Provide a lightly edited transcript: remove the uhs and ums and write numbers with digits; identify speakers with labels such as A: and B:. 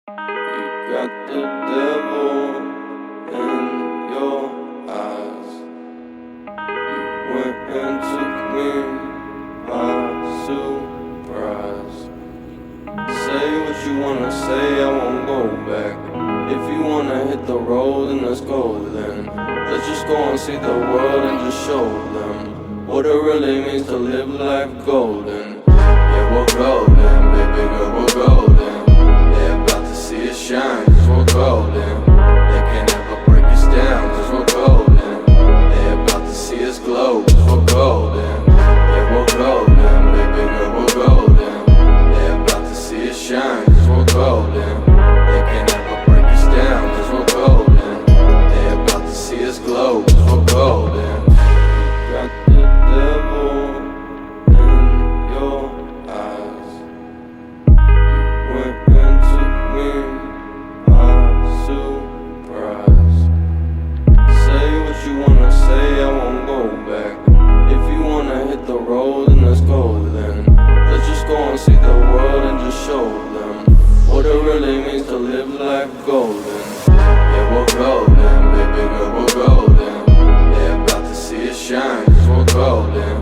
A: You got the devil in your eyes. You went and took me by surprise. Say what you wanna say, I won't go back. If you wanna hit the road, then let's go then. Let's just go and see the world and just show them what it really means to live life golden. Yeah, we're golden, baby girl, we're golden. They're about to see us shine, cause we're golden. They can't ever break us down, cause we're golden. They're about to see us glow, cause we're golden. Yeah, we're golden, baby girl, we're golden. They're about to see us shine, cause we're golden. They can't ever break us down, cause we're golden. They're about to see us glow, cause we're golden. You got the devil in your eyes. You went and took me by surprise. Say what you wanna say, I won't go back. If you wanna hit the road, then let's go then. Let's just go and see the world and just show them what it really means to live life golden. Yeah, we're golden, baby girl, we're golden. They're about to see us shine, cause we're golden.